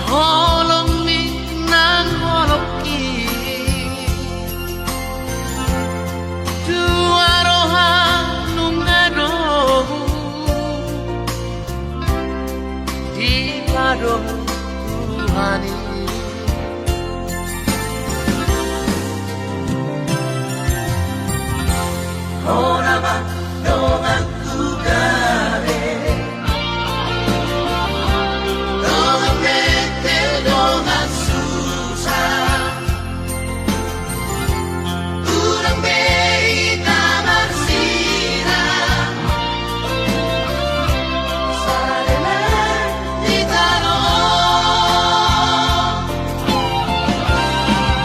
holomni nang holoki duaroha nungado di pado Tuhani Oraba dongan kugare dongan mete dongan susah urang bei kamar sira sarena di tanah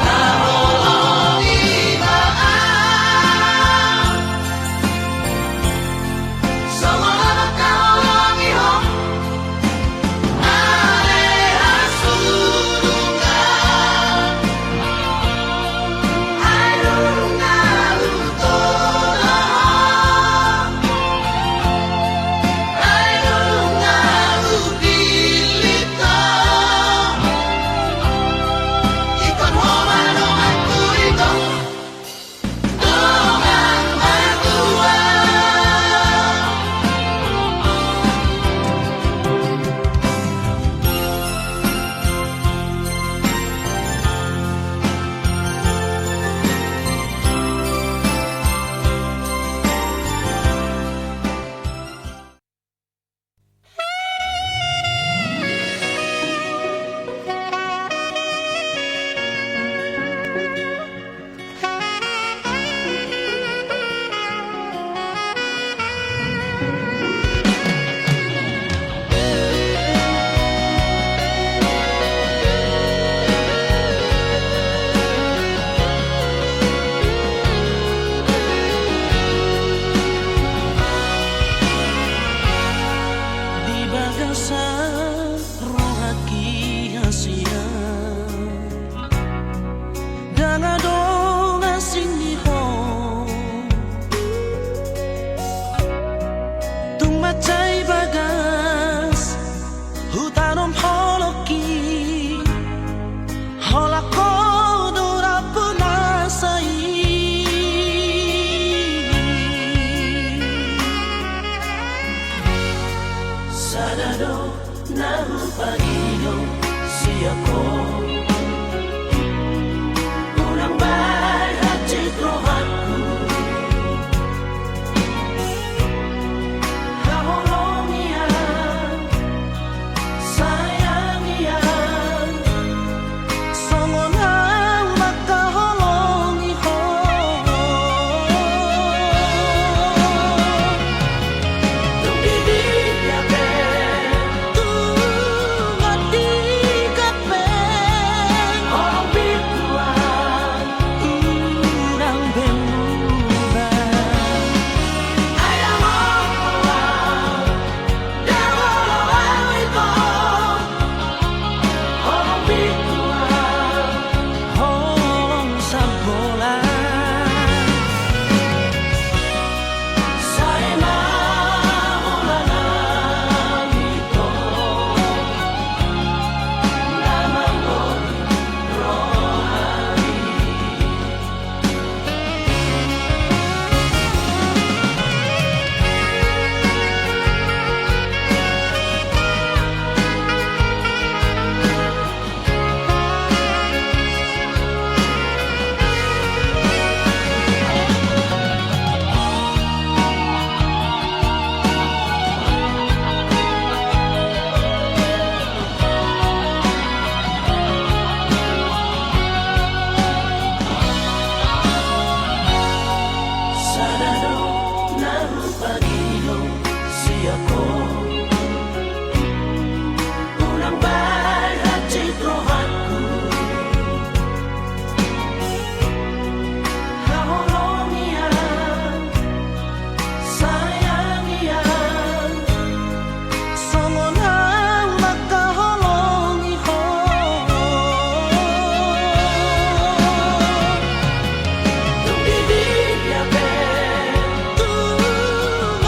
tahol ibaan semua kahong ihong aleha surungan airunga utona airunga upilito ikon homanongan kurito dongan berdua di bagasan rohaki hasia dana donga sindiho tung macai bagas hutanom holoki holako dura punasai sadado nahu pagino siako kurang baik hati rohanku kaholongian sayangian songonang makaholongiho tung bibig yabe tungati kapeng orang bituan urang benguban ayam orang dawoloan ito orang bituan hong sampolan saya maulanan ito lamang rohani sadado nahu pagino siako kurang baik hati rohanku kaholongian sayangian songonang makaholongiho tung bibig yabe tung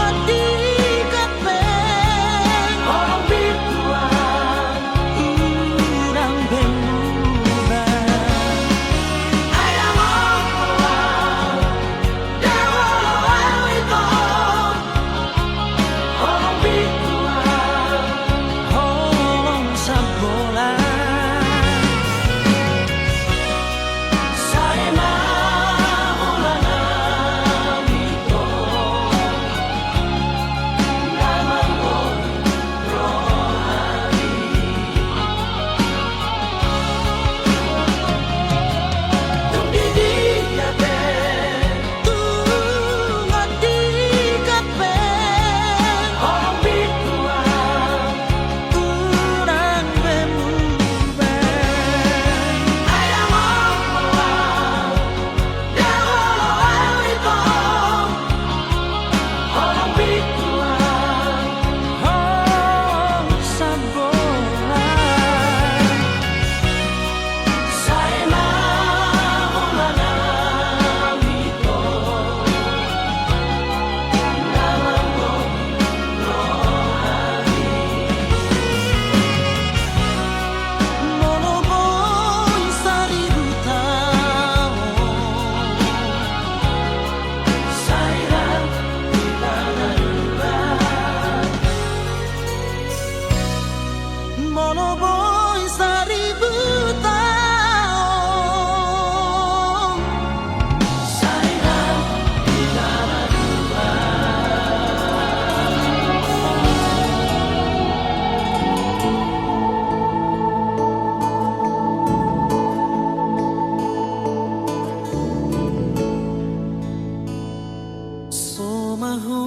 Somaho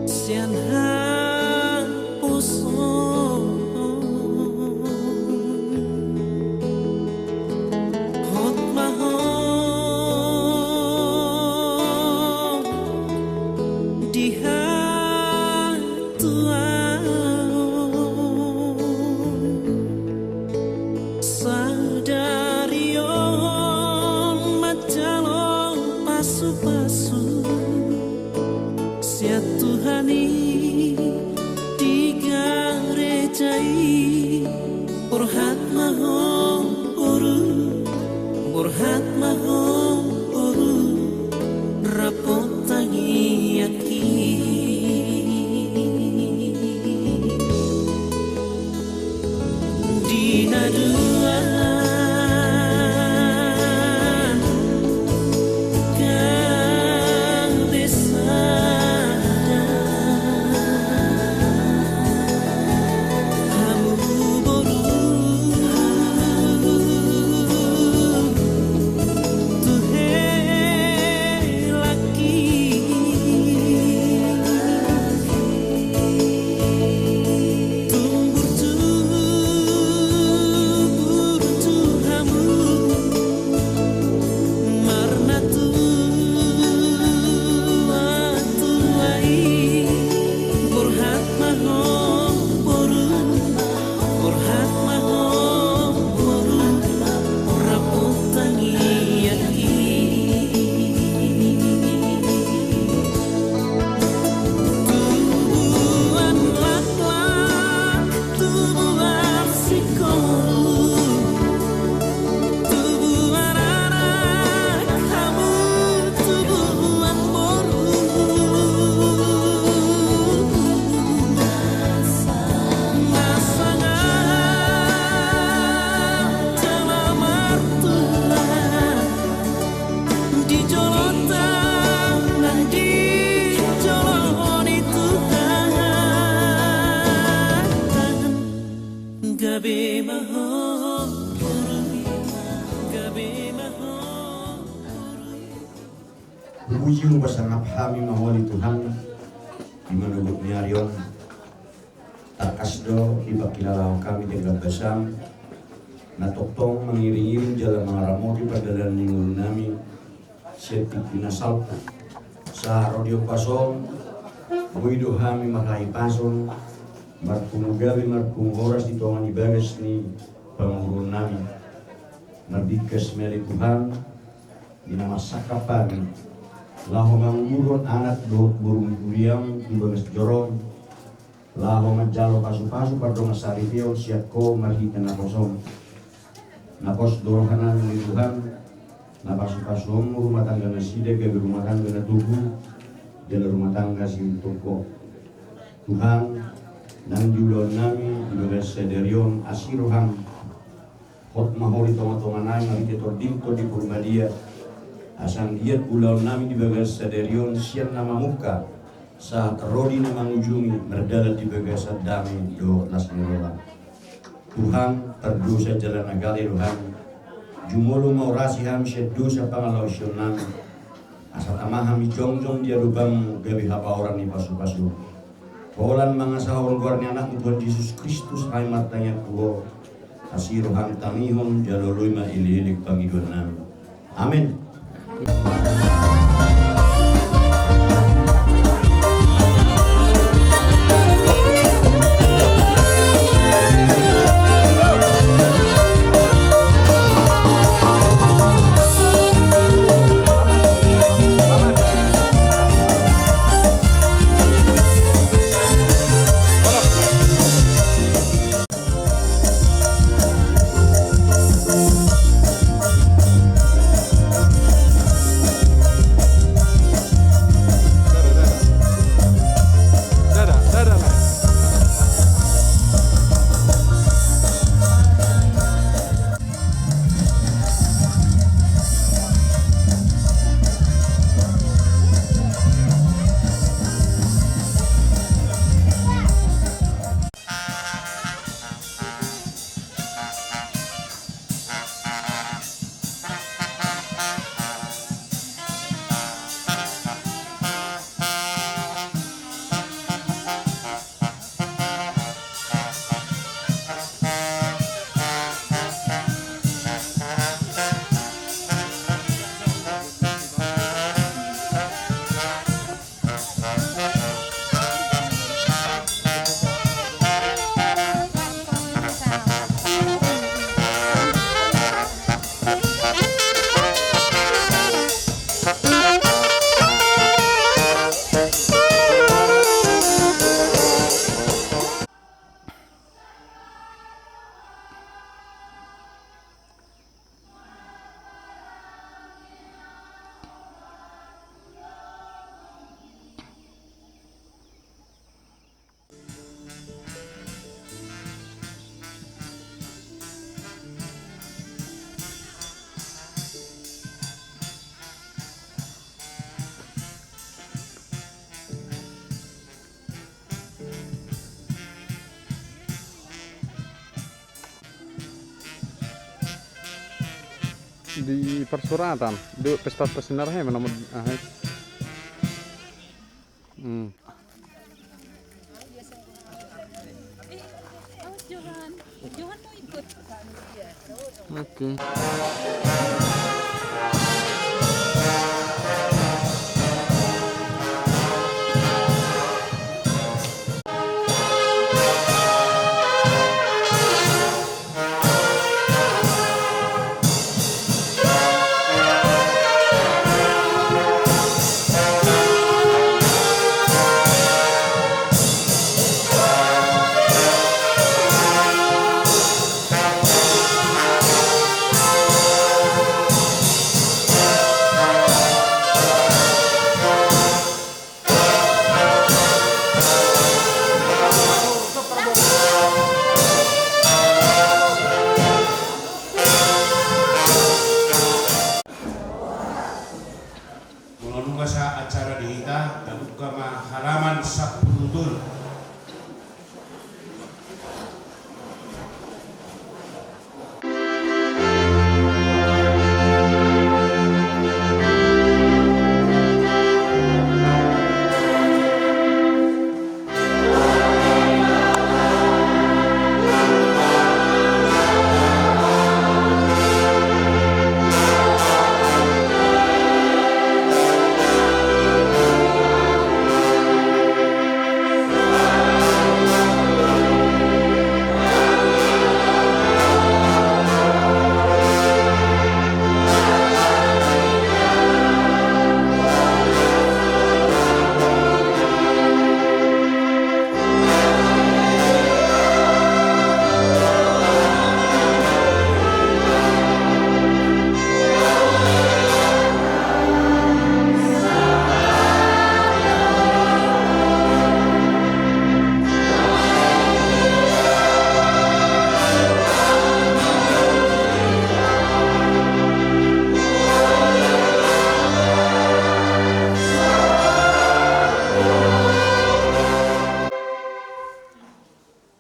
sian hapuso hot maho diha pasu-pasu sia Tuhani digarejai burhat mahom uru rapotangi aki dina dua Puji pasangap kami maholi Tuhan di menurut niarion takasdo di bakilalau kami dengan besam na toktong mengiring-iring jalan mengaramoti padalan ningul nami setik pinasalpu sa radio pasong buido kami makai pasong marpumugawi marpumuhoras di tuangan ibagas ni pangurun nami mardikas meli Tuhan di nama sakapan laho mangurun anak burung duriang di bagas jorong laho majalo pasu-pasu pardong saripio siatko marhita na kosong napos dorohanan ni Tuhan na pasu-pasu rumah tangga naside ke rumah tangga na tubuh dalam rumah tangga si toko Tuhan nang julon nami di bagas sederion asiroham hot maholi tonga-tonga nai marite tordinto di Purbadia asang diet pulau nami di bagas saderion sian nama muka saat rodi nama ujungi berdalat di bagas dami do nasmirola Tuhan terdosa jalan agali Tuhan jumolo mau rasiham syed dosa pangalau nami asal amaham jongjong dia lubang gabi hapa orang ni pasu-pasu polan mangasahon guarni anak Tuhan Yesus Kristus hai matanya kuo asiroham tamihon jaloloi ma ililik pangidon nami amin. di persuratan di pesta pesinarnya mana ahai. Johan mau ikut. Oke. Mulunga sa acara dihita dan ukama halaman sa pulutur.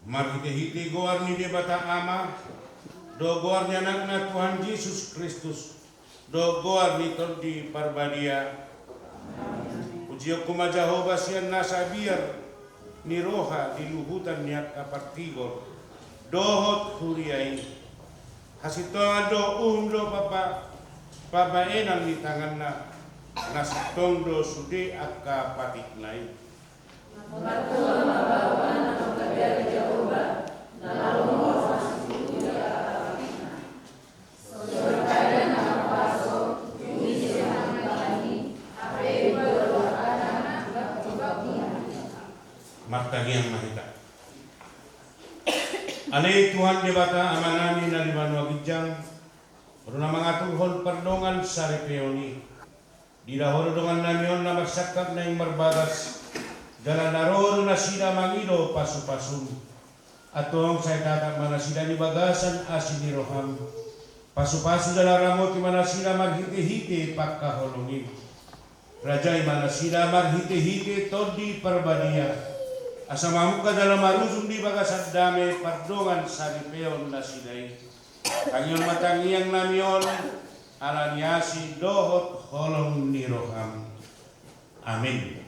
Marhiti-hiti goar ni dia bata ama, do goar ni anak na Tuhan Yesus Kristus, do goar ni di parbadia. Pujiyo kuma Jehovah sian nasa biar ni roha di luhutan niat apartigor, dohot huriai. Hasitongan do do papaenang ni tangan na nasitong do sude akka patik lain. Martagiang mahita. Alay Tuhan debata amanani na liman wagijang runa mga tuhol pardongan sa repeoni. Di daholo dengan namion na magsakap na yung marbagas dalam naroon na sila mangido pasu-pasun. Atong sa itatag mana sila ni bagasan asin ni roham. Pasu-pasu dalam ramot mana sila marhiti-hiti pagkaholongin. Rajay mana sila marhiti-hiti todi parbadia. Asamamu ka dalam marusung di bagasan dame pardongan sa ripeon na silay. Tangion matangiang namion alaniasi dohot holong ni roham. Amin.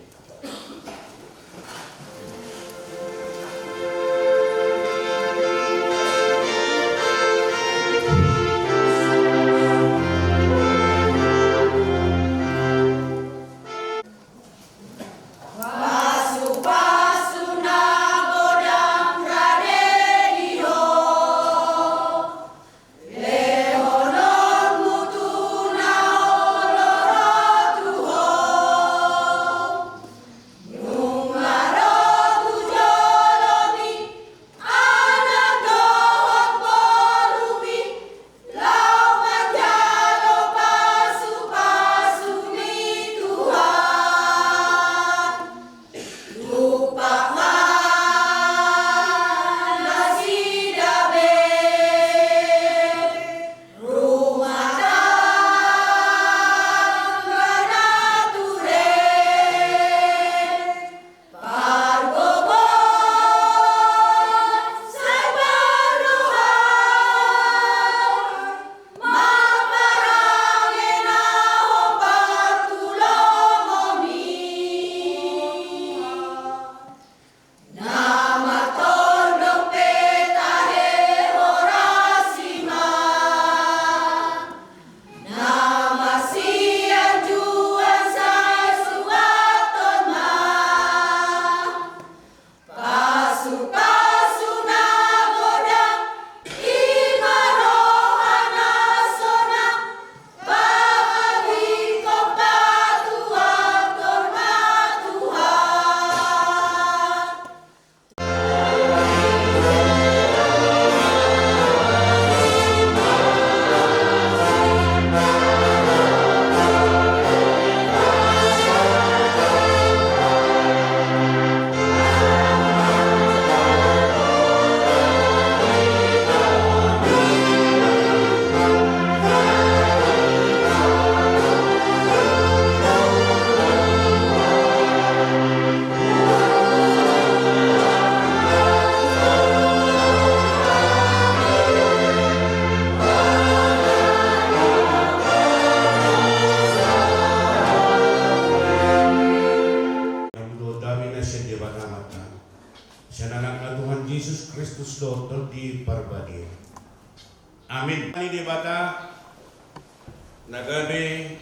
nagabi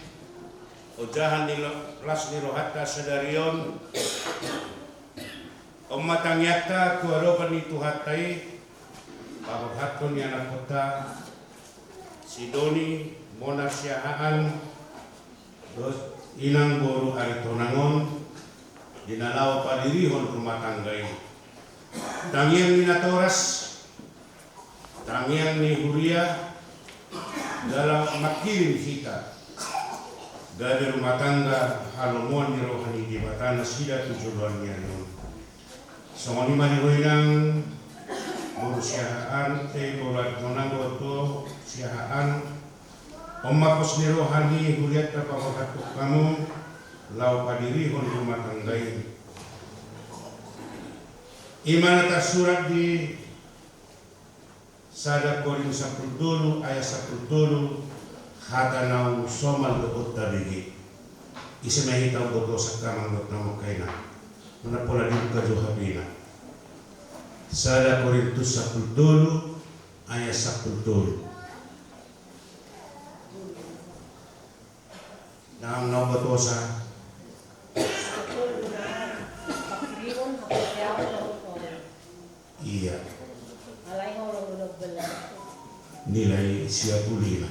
ujahan ni Las ni Rohata Sedarion Omatangyata tuaropan ni Tuhatay Paghaton ni anak kota si Doni Mona Siyahaan dos inang boro aritonangon dinalaw padirihon rumah tanggay tangyang ni Natoras tangyang ni Huria dalam makirin kita dari rumah tangga halumon ni rohani di batana sida tujuan niya yun songoni manihoinang boro siyahaan borat nonang to siyahaan omapos ni rohani huriat na pagkatuk kamu lau padirihon rumah tanggay iman atas surat di Sada Korin 10 ayat 10 hatanau somal beut tabigi isi mahitaw boto sa kamang na makaina na pola di ka jo habina Sada Korin 10 ayat 10 Nang nabotosa iya nilai siapulina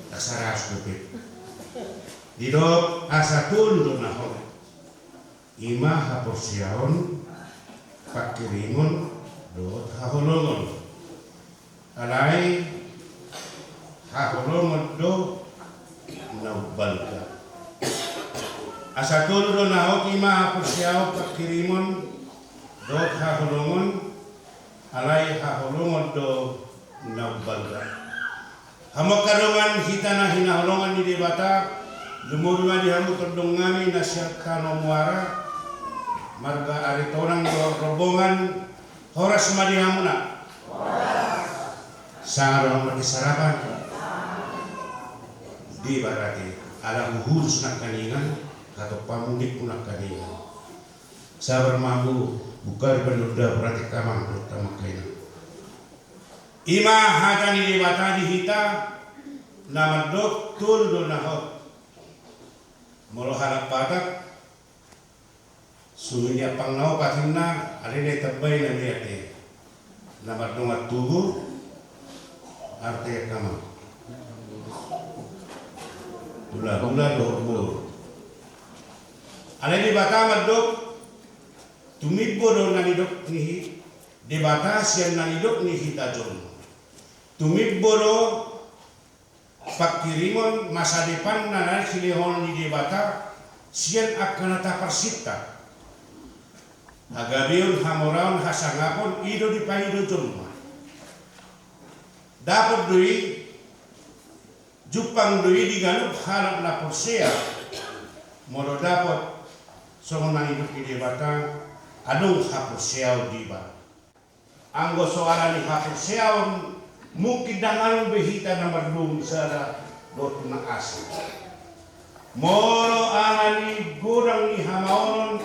asaras kupit didok asatun donahon ima haporsiaon pakiringon dot haholongon alai haholongon do naubalka asatun donahon ima haporsiaon pakirimon dot haholongon alai haholongon do naubalga hamo kadongan hitana hinaholongan di debata lumurungan di hamu terdongami nasihat kano muara marga aritonang do robongan horas madi hamuna sangarong mati sarapan di barati ala uhurus nak kaningan atau pamudik nak kaningan sabar mampu bukan penuda berarti kamang terutama kainan ima hatani di batadi hita nama doktor do nahot molo harap patak sunya pangnau patinna alene tabay na niate nama dongat tubuh arte kama dula dohur alene batama dok tumibbo do nanidok ni debata sian nanidok ni hita jon tumibboro pakirimon masa depan nanar silihon di debata sian akan persita agabion hamoraon hasangapon ido di paido jomma dapat dui jupang dui di galup halap na porsea moro dapat songonang hidup di debata adung haporsea diba anggo soalan ni haporsea mungkin dangan behita nomor 2 sada dot na asa moro anani gorang ni hamaon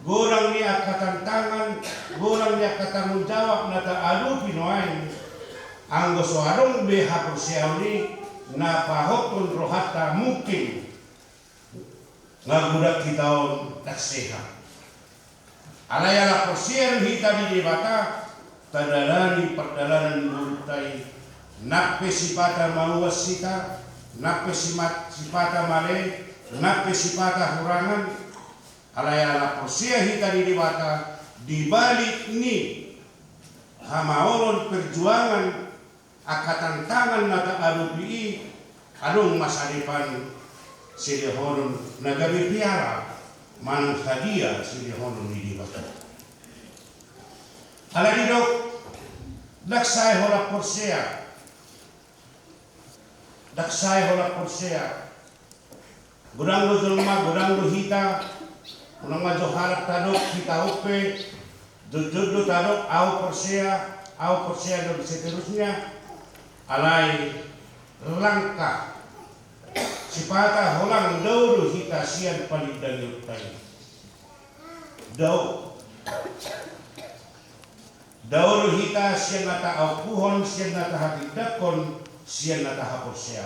gorang ni akatan tangan gorang ni akatan jawab nata adu pinoain anggo soarong be haporsiauni na pahokon rohata mungkin ngagudak kitaon takseha alayala porsian hita di debata tadalani perdalanan burutai nape sipata maluas sita nape sipata male nape sipata hurangan alayala porsia hita di debata dibalik ni hamaolon perjuangan akatan tangan nata arupi adung masa depan silihonun nagabi piara manang hadiah silihonun di debata ala didok daksai hola porsea gudang jelma gudang hita unang majo harap tadok kita upe jodoh tadok au porsea dan seterusnya alai langkah sipata holang dauru hita sian palit dan yutai dauru hita sian nata au puhon sian nata hati dakon sian nata haporsea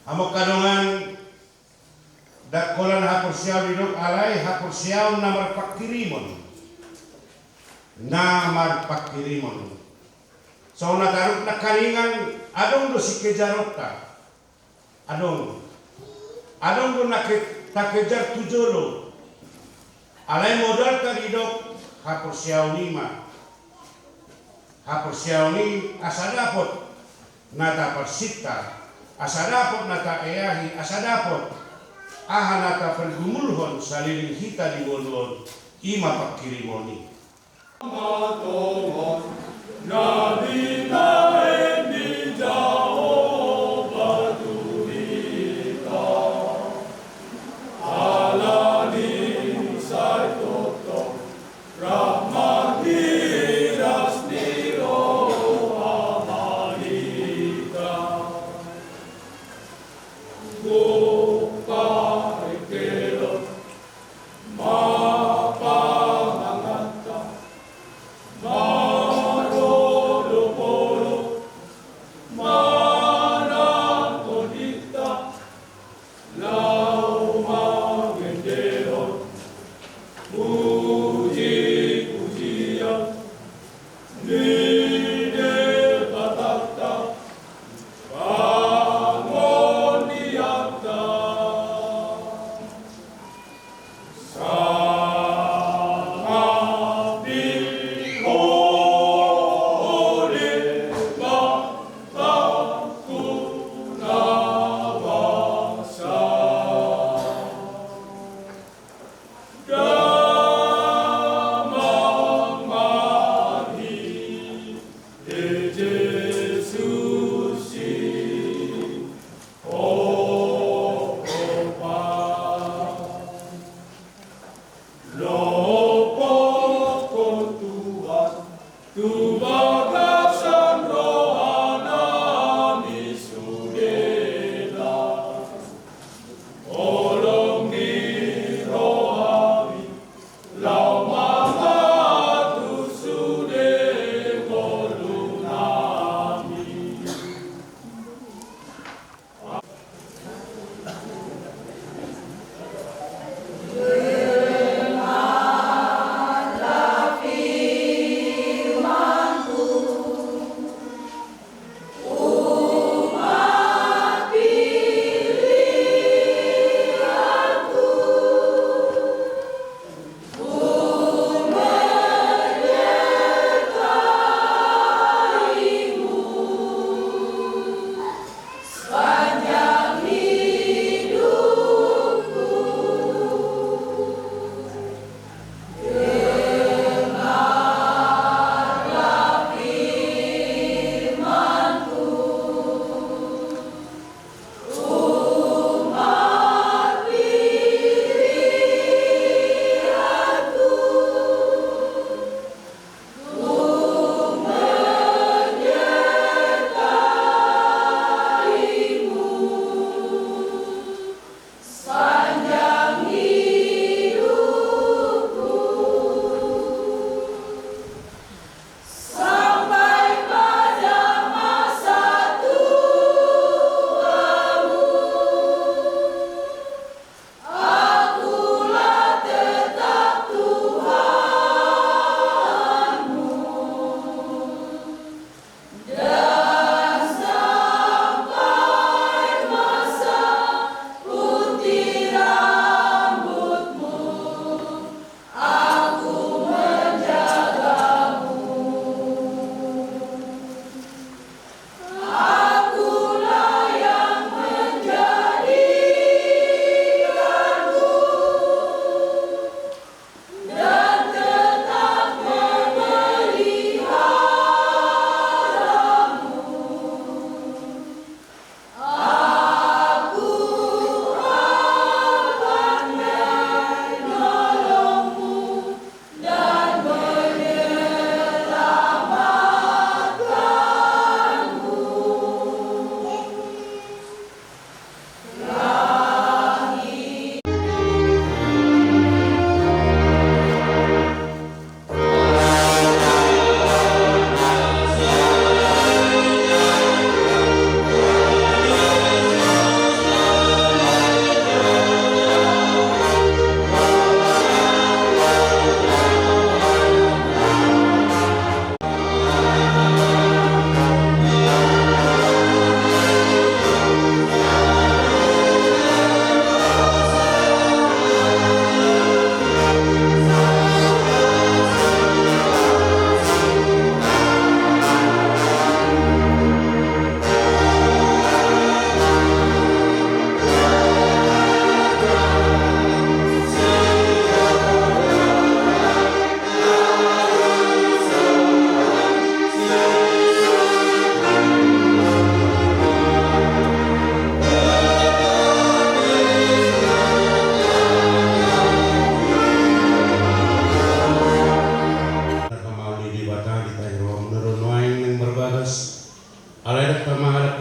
Amo kanungan dakolan hapursiaw didok alay hapursiaw na marpakirimon. So natarok na kalingan adong do si kejarota. Adong do nakejar tujolo. Alay modal ka didok hapursiaw lima. Hapursiaw ni asadapot nata persita. Asadapot nata eyahi, asadapot aha nata pergumulhon sa liling hita di bolon ima pakirimoni. Ma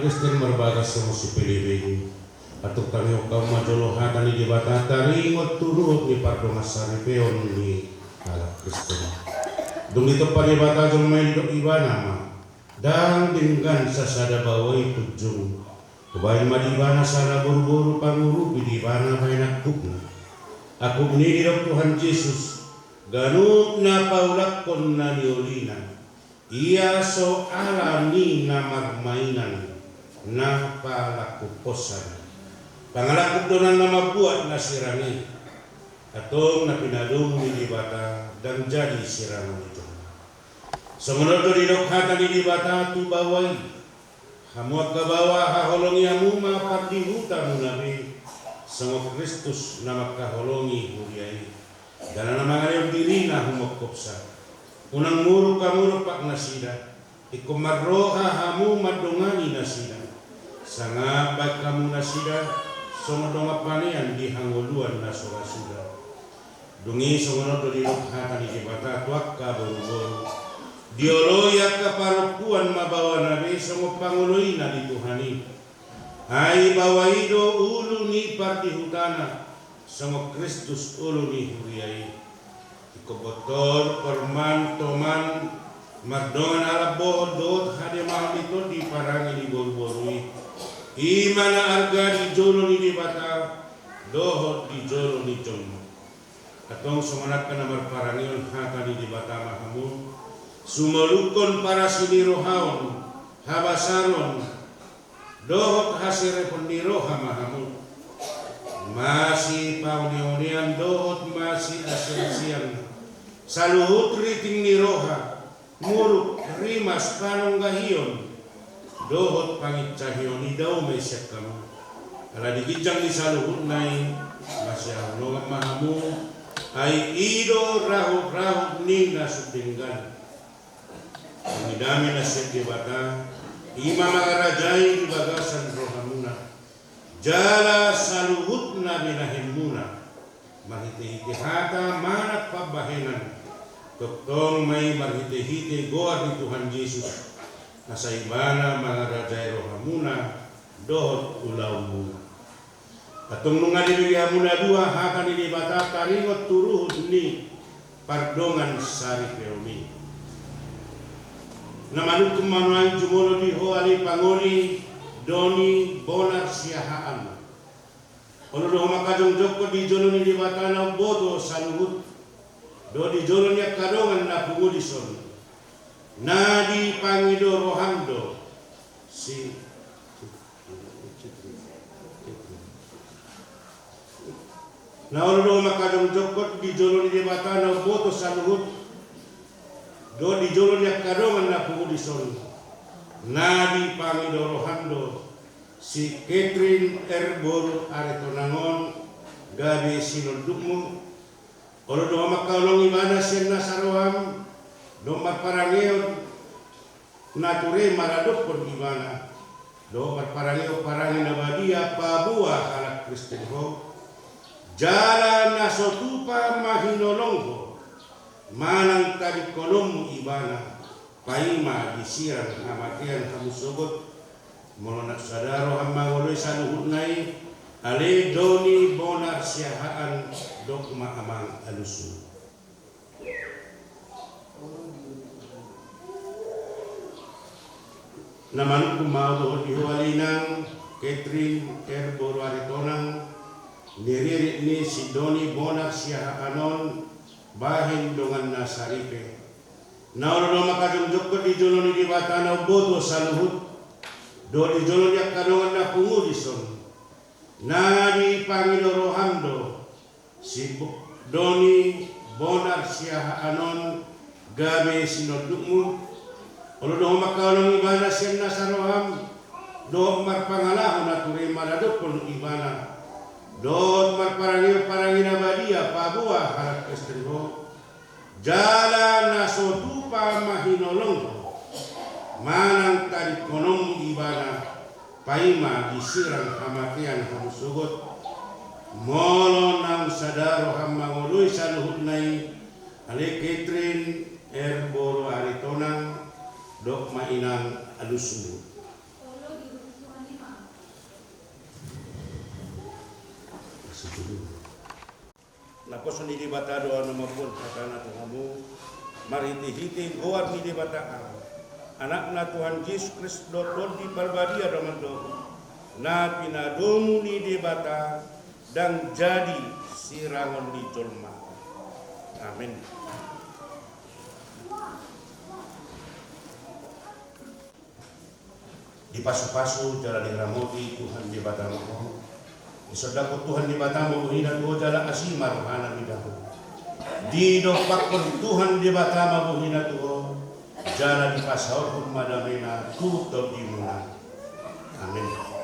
Kristen marbagas sa si Pilipini. Atuk kami kaum majolohatan ni dibata taringot turut ni pardong asaripeon ni ala Kristen. Dung ito panibata jong may iba nama. Dang dinggan sa sadabaway tujung. Kubayin madibana sana buru-buru panguru bidibana may nakupna. Ako nilirap Tuhan Yesus. Ganun na paulakon na niulinan. Iya so alami na magmainan na palakuposan. Pangalakot doon na mabuhat na sirami. Atong na pinadong nilibata dan jadi sirami ito. Sumunod do dinokatan nilibata tubaway. Hamuat kabawa haholongi amuma pardihuta mo nabi. Sango Kristus na makaholongi huriyay. Dala na mga yung diri na humokopsa. Unang muro kamuro pak nasida. Ikumarroha hamu madungani nasida. Sangabag kamu nasida. Sumodong apanian di hanguluan na surasuda. Dungi sumunod do dinokatan nilibata tuak ka buru-buru. Dioloya kaparukuan mabawa nabi sama panguloy na dituhani. Ay bawaido ulu ni partihutana sama Kristus ulu ni huriyai. Ikobotor perman toman magdongan alabo dot hademah itu di parangi di boru-borui. Imana arga di jolo ni dibata dohot di jolo ni jomo. Atong sumanat ka na marparangion haka ni dibata mahamun. Sumalukon para sinirohaon, habasaron, dohot hasire pondiroha mahamud. Masih paunionian dohot masih asensian. Saluhut riting niroha, muruk rimas panong gahiyon. Dohot pangitsahiyon idaw may siyak kamu. Ala digijang ni saluhut nai, masih alungan mahamud. Ay ido rahut-rahut ni nasubinggan. Pangidami na siya dibata, ima mga rajay di bagasan rohamuna. Jala saluhut na binahimuna. Mahiti-hiti hata manak pabahenan. Tuktong may marhiti-hiti goa ni Tuhan Yesus. Nasa ibana mga rajay rohamuna, dohot ulaw muna. Atong nung alibigya muna dua, haka ni dibata taringot turuhut ni pardongan sari peoni. Namanut kumanuay jumulo di hoali panguri doni bonar siyahaan. Ono do makadong joko di jolo ni dibata na bodo saluhut. Do di jolo niya kadongan na pungudison. Na di pangido rohando si na ono do makadong joko di jolo ni dibata na bodo saluhut. Do di jolo niya kadongan na pungudison. Na di pangido rohando si Catherine Erbor Aritonangon gabi sinundukmo. Olo do makalong imana siya na saroham do marparangeo nature maradok por imana. Do marparangeo parangin na badia pabuah ala Kristen ho. Jala na sotupa mahinolongho. Manang tadi kolom ibana paima disirang amatian kamu sogot molonak sadaro amangoloy saluhut nai ale doni bonar siahaan dokma amang alusu. Naman kumaudo di hualinang Catherine Erbor Aritonang niririt ni si doni bonar siahaanon bahin dongan nasaripe. Naolo makadungjok ko di jolo ni dibata na boto saluhut. Do di jolo niya kadongan na pungudison. Na di Panginoon rohando si doni bonar siya anon gabi sinodukmo. Olo do makalong ibana siya na sa roham. Do marpangalahon na tuloy maladok kung ibana. Doon marparangin abadia pabuah harap Kristenho. Jala na sotupa mahinolongho. Manang tarik konong ibana. Paima disirang kamatian hamusugot. Molo nang sadaro hamangoloy saluhut nai. Ale Catherine Erbor Aritonang dok mainang alusu. Nakos ni di bata doa nama pun sakana Tuhanmu, mariti-hiti goar ni di bata anak na Tuhan Yesus Kristus dot di parbadia ramando, na pinadomu ni di bata dan jadi sirangon di jolma. Amin. Di pasu-pasu jalan ramoti Tuhan di bata mo. Isodako Tuhan di bata mo hina do jalan asimar hana midaho. Di dokpakon Tuhan di bata mo hina do jalan di pasahor pun madamena tutup di muna. Amin.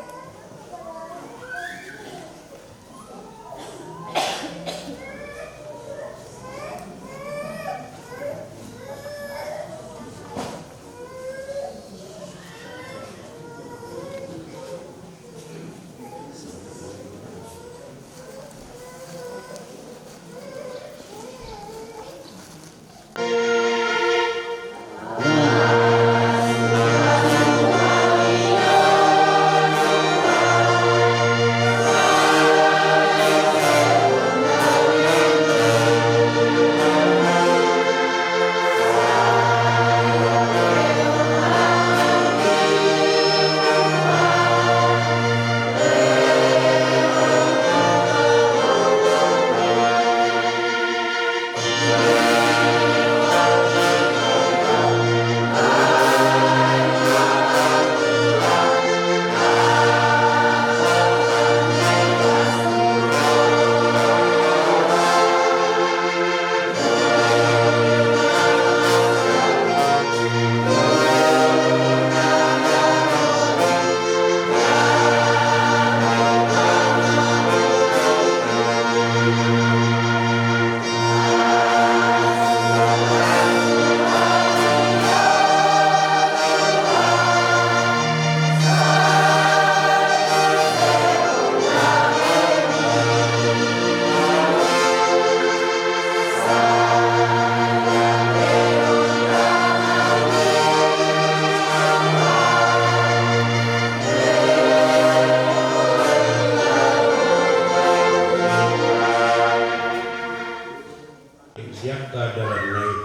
Siapkah dalam naik?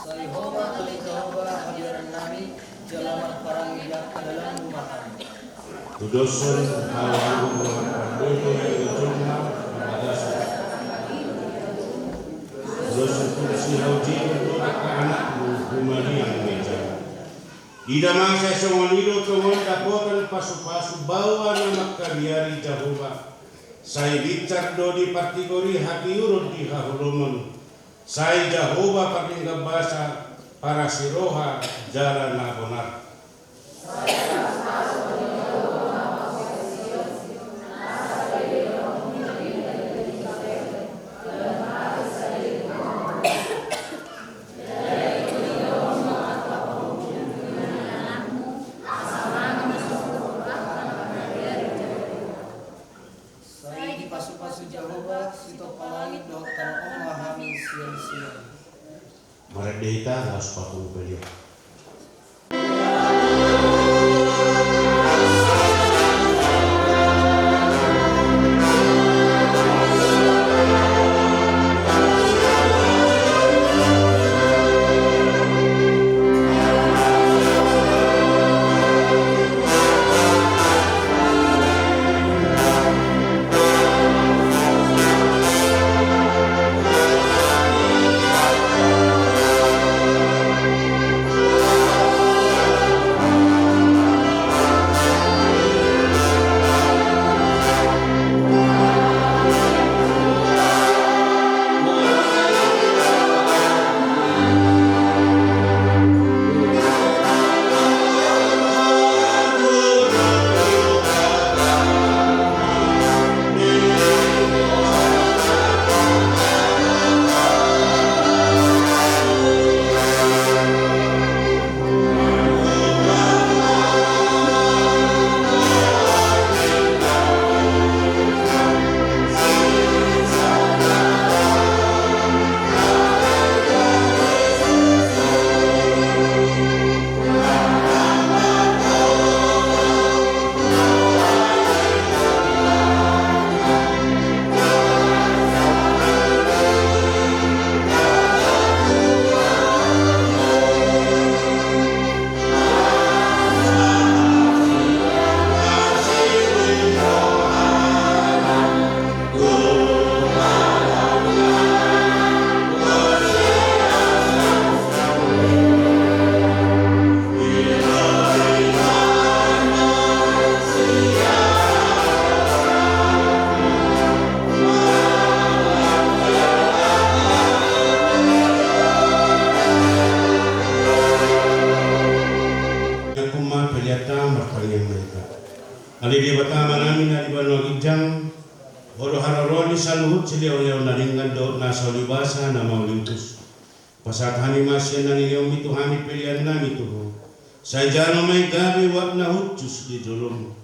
Jehovah kali Jehovah hadiran nami jalaman parang yang ke dalam rumah kami. Kudosun hawa dodo yang jumna badasan. Kudosun kursi hauji untuk anak-anakmu humani yang meja. Ida mangsa sewanido kewon dapotan pasu-pasu bawa nama kabiari Jehovah. Saya bicar do di partigori hati urut di hahulumon. Saya Jehovah paling bahasa para siroha jalan nabonar. Pasu-pasu Jehovah sito palangit do tanong mahami siang-siang. Merdeka harus patung beliau. Alidi batama namin na liban magijang oro hararoni sa luhut siliyaw-yaw na ringan doon nasa ulibasa na maulintos. Pasat masya na niliyaw mito hamit pilihan namin ito. Sa jano may gabi wak na hutsus di julum.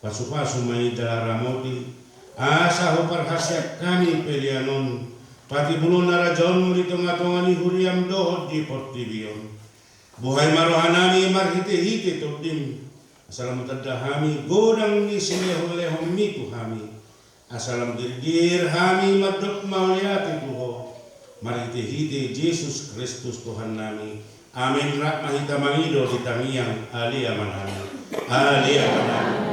Pasu-pasu may dalaramoti. Asa ho parhasyak kami pilihanon. Pati bulon na rajon mulito nga tongani huriam dohod di portibion. Buhay marohan nami marhite-hite tudim. Asalam tadahami godang ni sinehulehom miku hami. Asalam dirgir hami madok mauliati tuho. Marhite-hite Yesus Kristus Tuhan nami. Amin rak mahita mangido di tangiyang alia manami. Alia manami.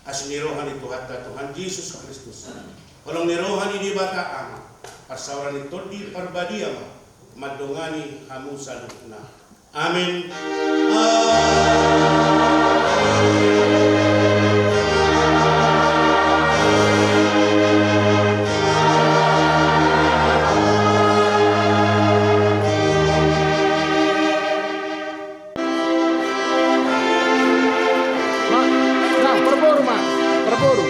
Asnirohan itu hatta Tuhan Yesus Kristus. Walang nirohan ini bataan. Pasawaran itu di parbadiang. Madongani hamu salukna. Amin. Perboru.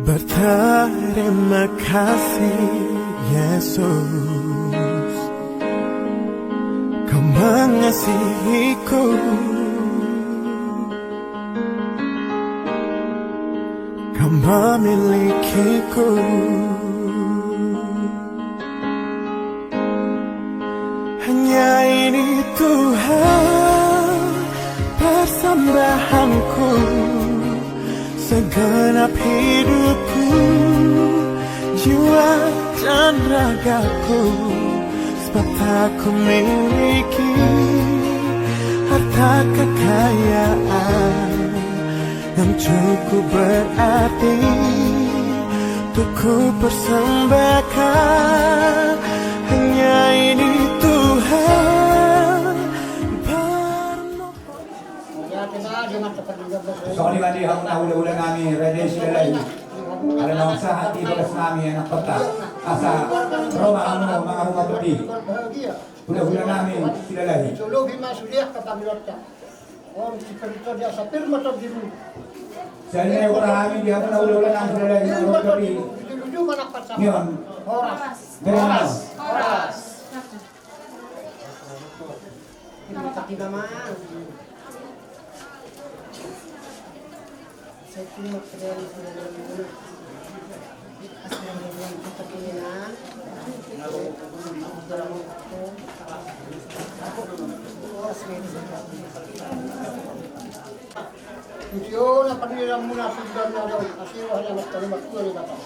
Berterima kasih Yesus, Kau mengasihiku, Kau memilikiku. Hanya ini Tuhan persembahanku, segenap hidupku, jiwa dan ragaku. Sebab tak ku miliki harta kekayaan yang cukup berarti untuk ku persembahkan. Hanya ini Tuhan Soalnya mandi hang ulah-ulah kami reda silai. Ada nangsa hati bekas kami anak peta. Asa Roma anu mga rumah peti. Ulah-ulah kami silai. Suluhi masuliah kapamilota. Om siperito dia sapir mata biru. Saya orang kami dia pun ulah-ulah kami silai rumah peti. Diluju mana pasang. Nion. Horas. Horas. Horas. Ini tapi nama. Saya cuma kerja di sini. Asal dengan kita kena. Tujuan apa ni yang munafik dan ada asyik hanya berterima kasih dapat.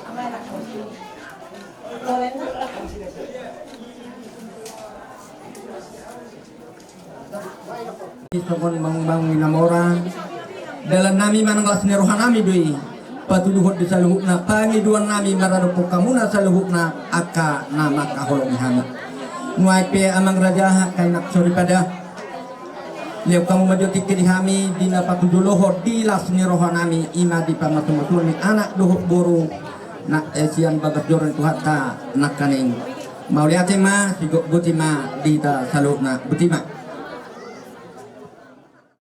Sokon bangun inamoran dalam nami mananggal senirohan nami doi patuduhot di saluhukna pangiduan nami maradopok kamuna saluhukna aka nama kaholong hami nuai pe amang raja kay naksori pada liau kamu majotik kiri hami dina patudulohot di las senirohan nami ima di pamatu-matun anak dohok boru nak esian bagas joran tuhata nak kaning mau lihat ma sigok butima di ta saluhukna butima